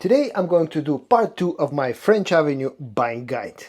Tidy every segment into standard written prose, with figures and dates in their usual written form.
Today I'm going to do part 2 of my French Avenue buying guide.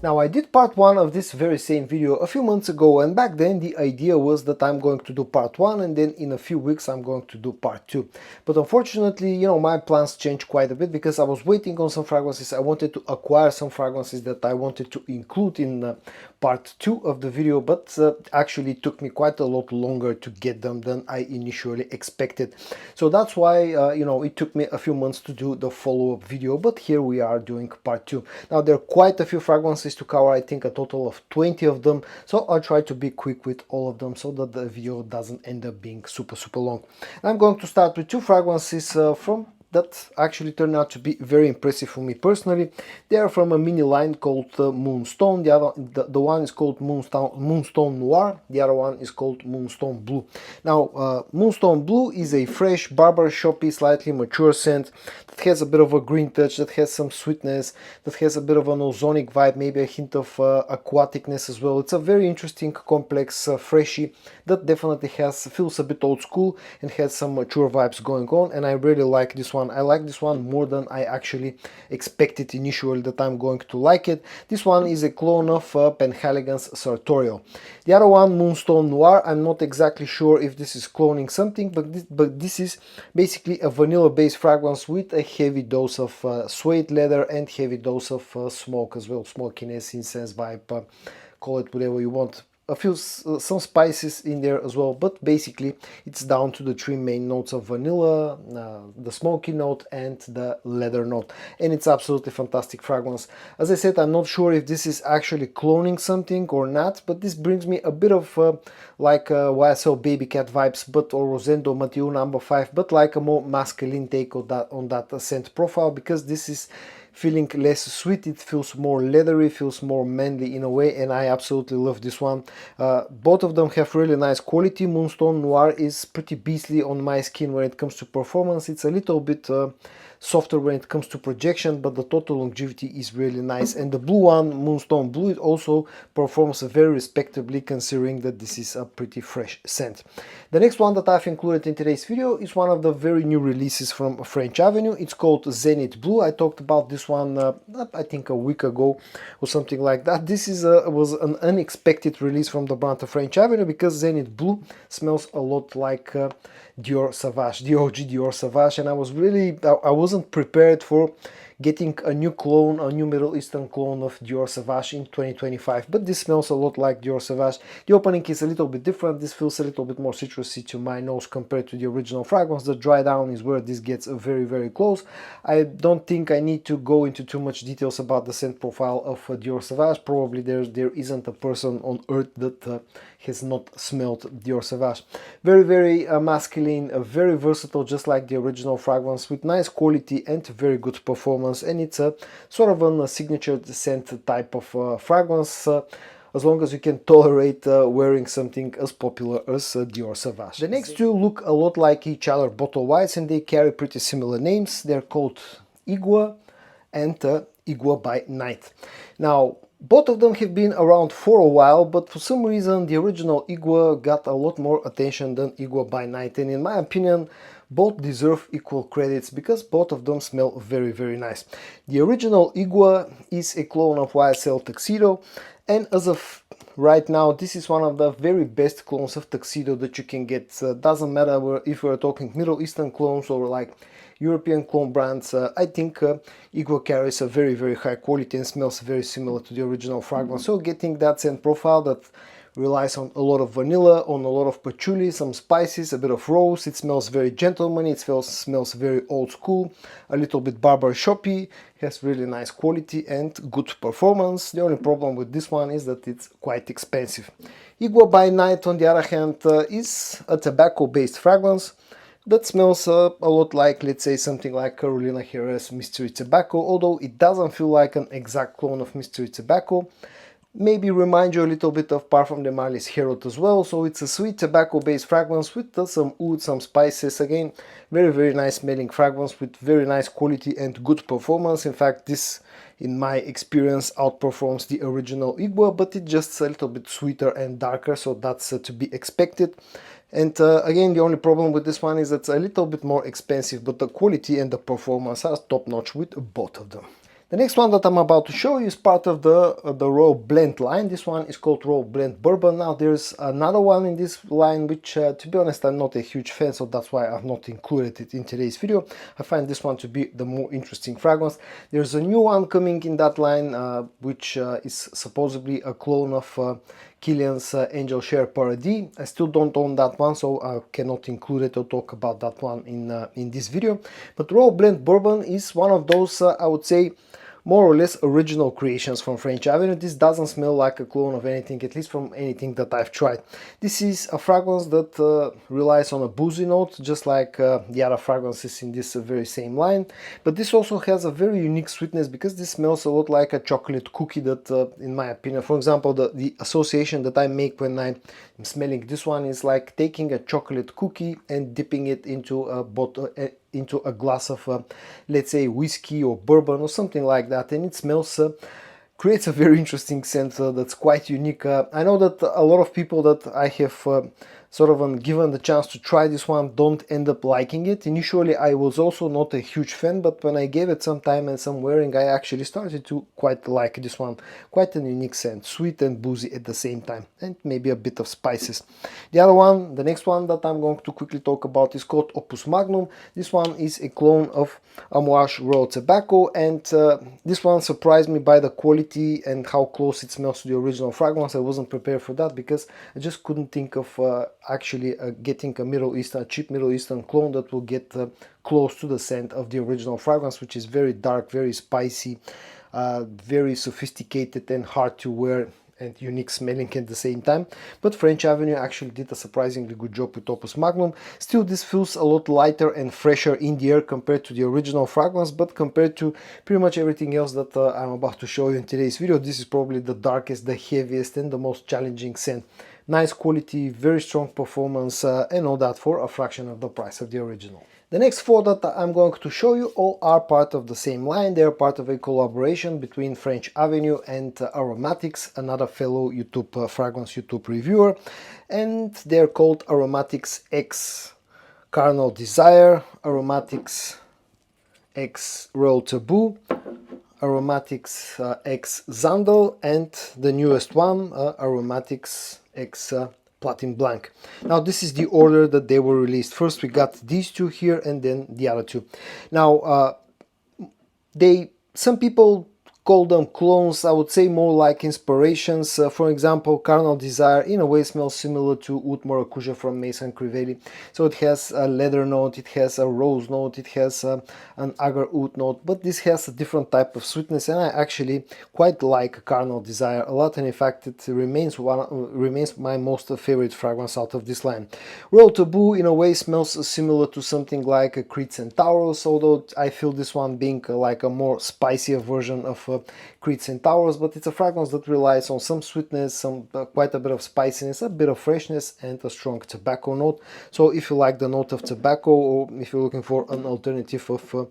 Now, I did part 1 of this very same video a few months ago, and back then the idea was that I'm going to do part 1 and then in a few weeks I'm going to do part 2. But unfortunately, my plans changed quite a bit because I was waiting on some fragrances. I wanted to acquire some fragrances that I wanted to include in part 2 of the video, but actually took me quite a lot longer to get them than I initially expected. So that's why, it took me a few months to do the follow-up video, but here we are doing part 2. Now, there are quite a few fragrances to cover, I think a total of 20 of them, so I'll try to be quick with all of them so that the video doesn't end up being super long. I'm going to start with two fragrances from that actually turned out to be very impressive for me personally. They are from a mini line called Moonstone. The one is called Moonstone Noir, the other one is called Moonstone Blue. Now, Moonstone Blue is a fresh, barbershoppy, slightly mature scent that has a bit of a green touch, that has some sweetness, that has a bit of an ozonic vibe, maybe a hint of aquaticness as well. It's a very interesting, complex, freshy that definitely feels a bit old school and has some mature vibes going on, and I really like this one. I like this one more than I actually expected initially that I'm going to like it. This one is a clone of Penhaligon's Sartorial. The other one, Moonstone Noir, I'm not exactly sure if this is cloning something, but this is basically a vanilla based fragrance with a heavy dose of suede leather and heavy dose of smoke as well, smokiness, incense vibe, call it whatever you want. Some spices in there as well, but basically it's down to the three main notes of vanilla, the smoky note and the leather note, and it's absolutely fantastic fragrance. As I said, I'm not sure if this is actually cloning something or not, but this brings me a bit of like YSL Baby Cat vibes, but or Rosendo Mathieu No. 5, but like a more masculine take on that scent profile, because this is feeling less sweet, it feels more leathery, feels more manly in a way, and I absolutely love this one. Both of them have really nice quality. Moonstone Noir is pretty beastly on my skin when it comes to performance. It's a little bit softer when it comes to projection, but the total longevity is really nice. And the blue one, Moonstone Blue, it also performs very respectably considering that this is a pretty fresh scent. The next one that I've included in today's video is one of the very new releases from French Avenue. It's called Zenith Blue. I talked about this one I think a week ago or something like that. This was an unexpected release from the brand of French Avenue because Zenith Blue smells a lot like Dior Sauvage, the OG Dior Sauvage, and I wasn't prepared for getting a new clone, a new Middle Eastern clone of Dior Sauvage in 2025, but this smells a lot like Dior Sauvage. The opening is a little bit different. This feels a little bit more citrusy to my nose compared to the original fragrance. The dry down is where this gets very close. I don't think I need to go into too much details about the scent profile of Dior Sauvage. Probably there isn't a person on earth that has not smelled Dior Sauvage. Very masculine, very versatile, just like the original fragrance, with nice quality and very good performance. And it's a sort of a signature scent type of fragrance, as long as you can tolerate wearing something as popular as Dior Sauvage. The next two look a lot like each other bottle-wise, and they carry pretty similar names. They're called Ighwa and Ighwa by Night. Now, both of them have been around for a while, but for some reason the original Ighwa got a lot more attention than Ighwa by Night, and in my opinion both deserve equal credits because both of them smell very nice. The original Ighwa is a clone of YSL Tuxedo, and as of right now this is one of the very best clones of Tuxedo that you can get. Doesn't matter if we're talking Middle Eastern clones or like European clone brands. I think Ighwa carries a very high quality and smells very similar to the original fragrance. So getting that scent profile that relies on a lot of vanilla, on a lot of patchouli, some spices, a bit of rose. It smells very gentlemanly, it smells very old school, a little bit barbershoppy, has really nice quality and good performance. The only problem with this one is that it's quite expensive. Ighwa by Night, on the other hand, is a tobacco-based fragrance that smells a lot like, let's say, something like Carolina Herrera's Mystery Tobacco, although it doesn't feel like an exact clone of Mystery Tobacco. Maybe remind you a little bit of Parfum de Marly's Herod as well. So it's a sweet tobacco based fragrance with some oud, some spices. Again, very nice smelling fragrance with very nice quality and good performance. In fact, this, in my experience, outperforms the original Ighwa, but it's just a little bit sweeter and darker, so that's to be expected. And again, the only problem with this one is it's a little bit more expensive, but the quality and the performance are top notch with both of them. The next one that I'm about to show you is part of the Royal Blend line. This one is called Royal Blend Bourbon. Now there's another one in this line which to be honest I'm not a huge fan, so that's why I've not included it in today's video. I find this one to be the more interesting fragrance. There's a new one coming in that line which is supposedly a clone of Kilian's Angel Share Paradis. I still don't own that one, so I cannot include it or talk about that one in this video. But Royal Blend Bourbon is one of those I would say more or less original creations from French Avenue. This doesn't smell like a clone of anything, at least from anything that I've tried. This is a fragrance that relies on a boozy note, just like the other fragrances in this very same line. But this also has a very unique sweetness because this smells a lot like a chocolate cookie that, in my opinion, for example, the association that I make when I'm smelling this one is like taking a chocolate cookie and dipping it into a bottle, into a glass of let's say whiskey or bourbon or something like that, and it smells creates a very interesting scent that's quite unique. I know that a lot of people that I have sort of given the chance to try this one don't end up liking it. Initially I was also not a huge fan, but when I gave it some time and some wearing, I actually started to quite like this one. Quite an unique scent, sweet and boozy at the same time, and maybe a bit of spices. The other one, the next one that I'm going to quickly talk about is called Opus Magnum. This one is a clone of Amouage Royal Tobacco, and this one surprised me by the quality and how close it smells to the original fragrance. I wasn't prepared for that because I just couldn't think of actually getting a cheap Middle Eastern clone that will get close to the scent of the original fragrance, which is very dark, very spicy, very sophisticated and hard to wear and unique smelling at the same time. But French Avenue actually did a surprisingly good job with Opus Magnum. Still, this feels a lot lighter and fresher in the air compared to the original fragrance, but compared to pretty much everything else that I'm about to show you in today's video, this is probably the darkest, the heaviest and the most challenging scent. Nice quality, very strong performance, and all that for a fraction of the price of the original. The next four that I'm going to show you all are part of the same line. They are part of a collaboration between French Avenue and Aromatix, another fellow YouTube fragrance YouTube reviewer, and they're called Aromatix X Carnal Desire, Aromatix X Royal Taboo, Aromatix x-xandal, and the newest one, Aromatix X Platin Blanc. Now this is the order that they were released. First we got these two here and then the other two. Now some people call them clones. I would say more like inspirations. For example, Carnal Desire in a way smells similar to Oud Maracuja from Maison Crivelli. So it has a leather note, it has a rose note, it has an agar oud note, but this has a different type of sweetness, and I actually quite like Carnal Desire a lot, and in fact it remains my most favorite fragrance out of this line. Royal Taboo in a way smells similar to something like a Creed Centauros, although I feel this one being like a more spicier version of Creed Centauros, but it's a fragrance that relies on some sweetness, some quite a bit of spiciness, a bit of freshness, and a strong tobacco note. So if you like the note of tobacco, or if you're looking for an alternative of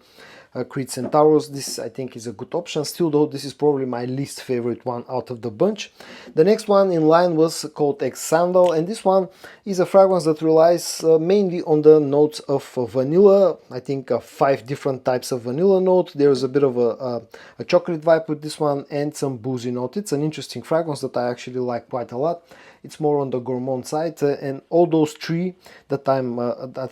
Creed Centauros, this I think is a good option. Still though, this is probably my least favorite one out of the bunch. The next one in line was called x-xandal, and this one is a fragrance that relies mainly on the notes of vanilla. I think 5 different types of vanilla note. There's a bit of a chocolate vibe with this one and some boozy note. It's an interesting fragrance that I actually like quite a lot. It's more on the gourmand side, and all those 3 that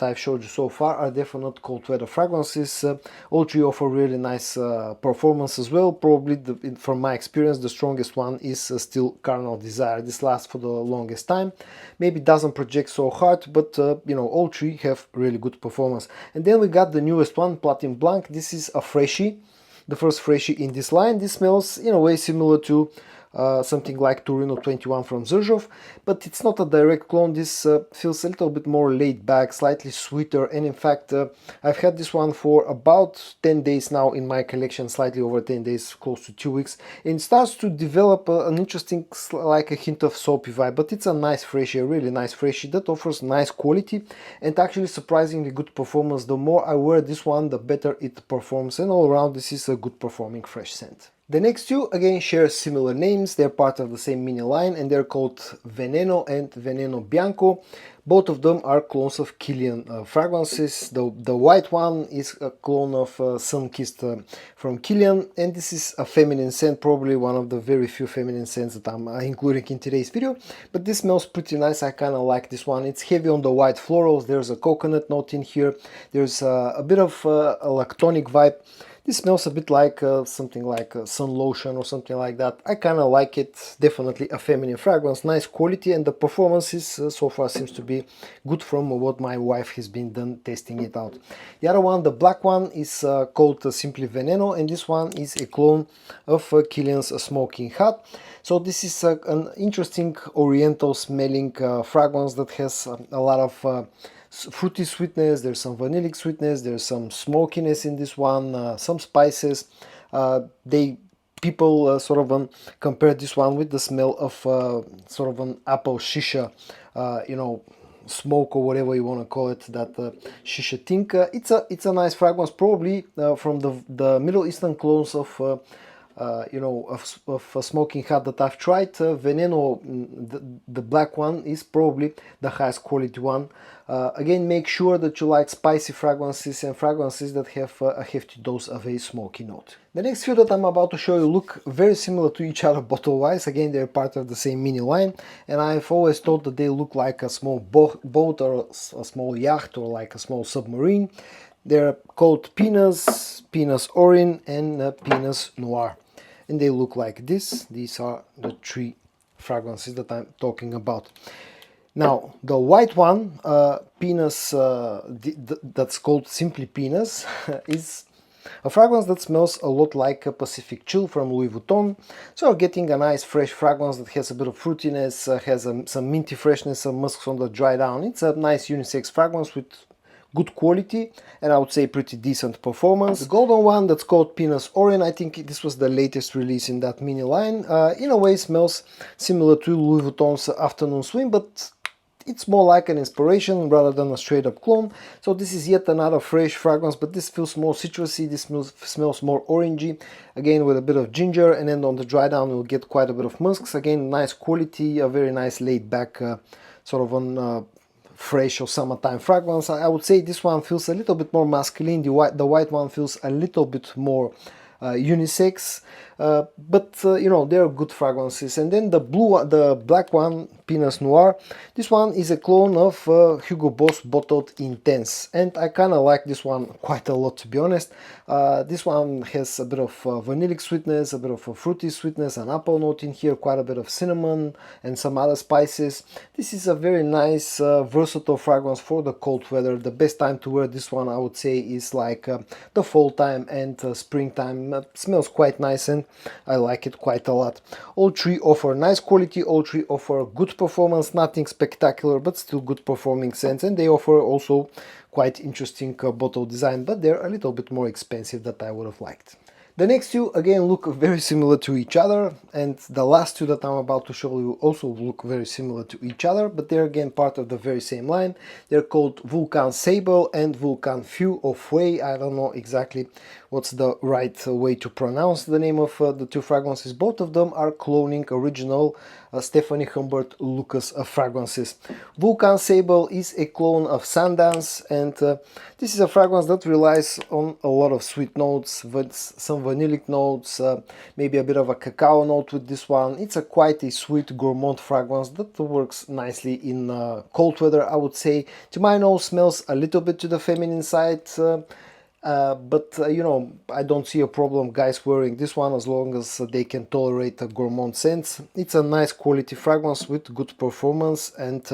I've showed you so far are definitely not cold weather fragrances. All 3 offer really nice performance as well. Probably from my experience the strongest one is still Carnal Desire. This lasts for the longest time. Maybe doesn't project so hard, but you know, all 3 have really good performance. And then we got the newest one, Platin Blanc. This is a freshie, the first freshie in this line. This smells in a way similar to something like Torino 21 from Zerzhov, but it's not a direct clone. This feels a little bit more laid back, slightly sweeter, and in fact I've had this one for about 10 days now in my collection, slightly over 10 days, close to 2 weeks, and it starts to develop an interesting, like a hint of soapy vibe, but it's a nice freshie, a really nice freshie that offers nice quality and actually surprisingly good performance. The more I wear this one, the better it performs, and all around this is a good performing fresh scent. The next two again share similar names, they're part of the same mini line and they're called Veneno and Veneno Bianco. Both of them are clones of Kilian fragrances. The white one is a clone of Sun-Kissed from Kilian, and this is a feminine scent, probably one of the very few feminine scents that I'm including in today's video. But this smells pretty nice, I kind of like this one. It's heavy on the white florals, there's a coconut note in here, there's a bit of a lactonic vibe. This smells a bit like something like sun lotion or something like that. I kind of like it. Definitely a feminine fragrance, nice quality, and the performance is so far seems to be good from what my wife has been done testing it out. The other one, the black one, is called simply Veneno, and this one is a clone of Kilian's Smoking Hot. So this is an interesting oriental smelling fragrance that has a lot of fruity sweetness, there's some vanillic sweetness, there's some smokiness in this one, some spices. People sort of compare this one with the smell of sort of an apple shisha, you know, smoke or whatever you want to call it, that shisha thing. It's a nice fragrance, probably from the Middle Eastern clones of you know, of Smoking Hot that I've tried. Veneno, the black one, is probably the highest quality one. Again, make sure that you like spicy fragrances and fragrances that have a hefty dose of a smoky note. The next few that I'm about to show you look very similar to each other bottle-wise. Again, they're part of the same mini line, and I've always thought that they look like a small boat or a small yacht or like a small submarine. They're called Pinnace, Pinnace Orin, and Pinnace Noir. And they look like this. These are the three fragrances that I'm talking about. Now, the white one, Pinnace, that's called simply Pinnace, is a fragrance that smells a lot like a Pacific Chill from Louis Vuitton. So you're getting a nice fresh fragrance that has a bit of fruitiness, has some minty freshness, some musks on the dry down. It's a nice unisex fragrance with good quality and I would say pretty decent performance. The golden one, that's called Pinnace Orin, I think this was the latest release in that mini line. In a way smells similar to Louis Vuitton's Afternoon Swim, but it's more like an inspiration rather than a straight up clone. So this is yet another fresh fragrance, but this feels more citrusy, this smells more orangey, again with a bit of ginger, and then on the dry down you'll get quite a bit of musks. Again, nice quality, a very nice laid back sort of on fresh or summertime fragrance. I would say this one feels a little bit more masculine, the white one feels a little bit more unisex, but you know, they're good fragrances. And then the black one, Pinnace Noir, this one is a clone of Hugo Boss Bottled Intense, and I kind of like this one quite a lot, to be honest. This one has a bit of vanillic sweetness, a bit of a fruity sweetness, an apple note in here, quite a bit of cinnamon and some other spices. This is a very nice versatile fragrance for the cold weather. The best time to wear this one, I would say, is like the fall time and springtime. It smells quite nice and I like it quite a lot. All three offer nice quality, all three offer good performance, nothing spectacular but still good performing scents, and they offer also quite interesting bottle design, but they're a little bit more expensive than I would have liked. The next two again look very similar to each other, and the last two that I'm about to show you also look very similar to each other, but they're again part of the very same line. They're called Vulcan Sable and Vulcan Feu or Fue. I don't know exactly what's the right way to pronounce the name of the two fragrances. Both of them are cloning original Stephanie Humbert Lucas fragrances. Vulcan Sable is a clone of Sundance, and this is a fragrance that relies on a lot of sweet notes, with some vanillic notes, maybe a bit of a cacao note with this one. It's quite a sweet gourmand fragrance that works nicely in cold weather, I would say. To my nose, smells a little bit to the feminine side, but you know, I don't see a problem guys wearing this one as long as they can tolerate a gourmand scents. It's a nice quality fragrance with good performance and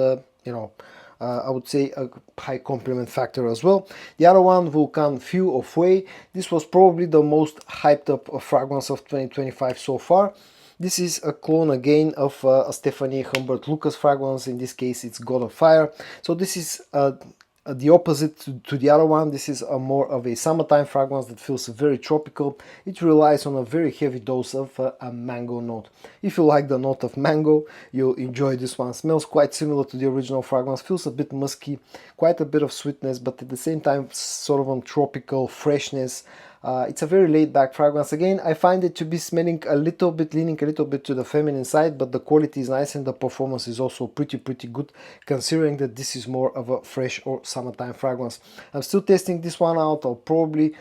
you know, I would say a high compliment factor as well. The other one, Vulcan Feu or Fue, this was probably the most hyped up fragrance of 2025 so far. This is a clone again of a Stephanie Humbert Lucas fragrance. In this case it's God of Fire. So this is the opposite to the other one. This is a more of a summertime fragrance that feels very tropical. It relies on a very heavy dose of a mango note. If you like the note of mango, you'll enjoy this one. Smells quite similar to the original fragrance, feels a bit musky, quite a bit of sweetness, but at the same time sort of on tropical freshness. It's a very laid back fragrance. Again, I find it to be smelling a little bit, leaning a little bit to the feminine side, but the quality is nice and the performance is also pretty good, considering that this is more of a fresh or summertime fragrance. I'm still testing this one out. I'll probably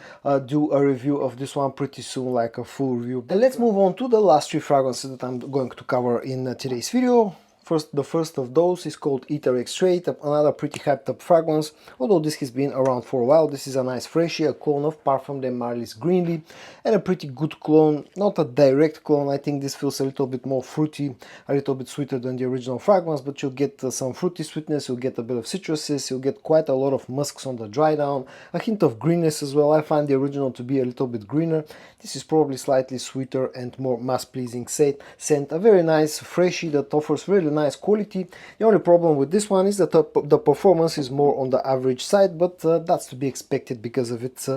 do a review of this one pretty soon, like a full review. And let's move on to the last three fragrances that I'm going to cover in today's video. The first of those is called Ether Extrait, another pretty hyped up fragrance, although this has been around for a while. This is a nice freshie, a clone of Parfum de Marly's Greenly, and a pretty good clone, not a direct clone. I think this feels a little bit more fruity, a little bit sweeter than the original fragrance, but you'll get some fruity sweetness, you'll get a bit of citruses, you'll get quite a lot of musks on the dry down, a hint of greenness as well. I find the original to be a little bit greener. This is probably slightly sweeter and more mass-pleasing scent. A very nice freshie that offers really nice quality. The only problem with this one is that the performance is more on the average side, but that's to be expected because of its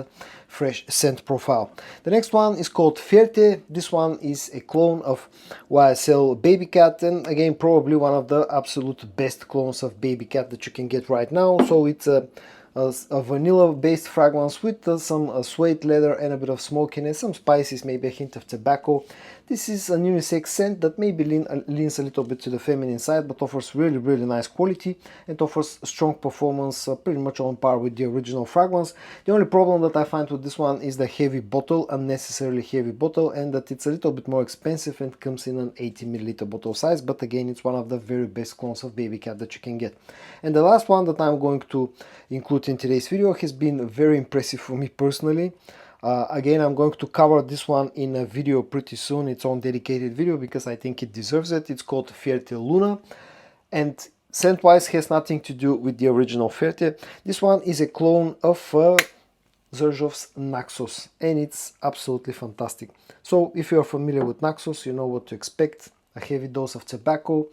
fresh scent profile. The next one is called Fierte. This one is a clone of YSL Baby Cat, and again probably one of the absolute best clones of Baby Cat that you can get right now. So it's a vanilla based fragrance with some suede leather and a bit of smokiness, some spices, maybe a hint of tobacco. This is an unisex scent that maybe leans a little bit to the feminine side, but offers really nice quality and offers strong performance, pretty much on par with the original fragrance. The only problem that I find with this one is the heavy bottle, unnecessarily heavy bottle, and that it's a little bit more expensive and comes in an 80 ml bottle size, but again it's one of the very best clones of Baby Cat that you can get. And the last one that I'm going to include in today's video has been very impressive for me personally. Again, I'm going to cover this one in a video pretty soon, its own dedicated video, because I think it deserves it. It's called Fierte Luna, and scent-wise has nothing to do with the original Fierte. This one is a clone of Xerjoff's Naxos, and it's absolutely fantastic. So if you are familiar with Naxos, you know what to expect. A heavy dose of tobacco,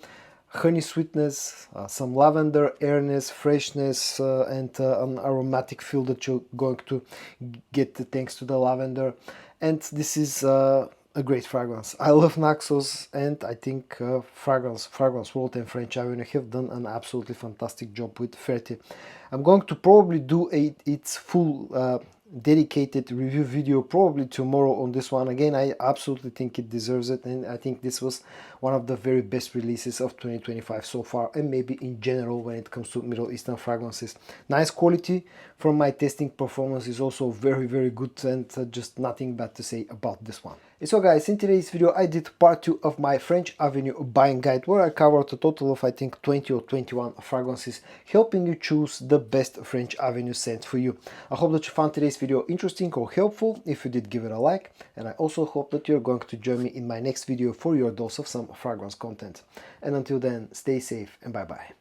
honey sweetness, some lavender, airiness, freshness, and an aromatic feel that you're going to get thanks to the lavender. And this is a great fragrance. I love Naxos, and I think Fragrance World and French Avenue have done an absolutely fantastic job with Fierte. I'm going to probably do its full dedicated review video probably tomorrow on this one. Again, I absolutely think it deserves it, and I think this was one of the very best releases of 2025 so far, and maybe in general when it comes to Middle Eastern fragrances. Nice quality from my testing. Performance is also very good, and just nothing bad to say about this one. And so guys, in today's video I did part 2 of my French Avenue buying guide, where I covered a total of I think 20 or 21 fragrances, helping you choose the best French Avenue scent for you. I hope that you found today's video interesting or helpful. If you did, give it a like, and I also hope that you're going to join me in my next video for your dose of some fragrance content. And until then, stay safe and bye bye.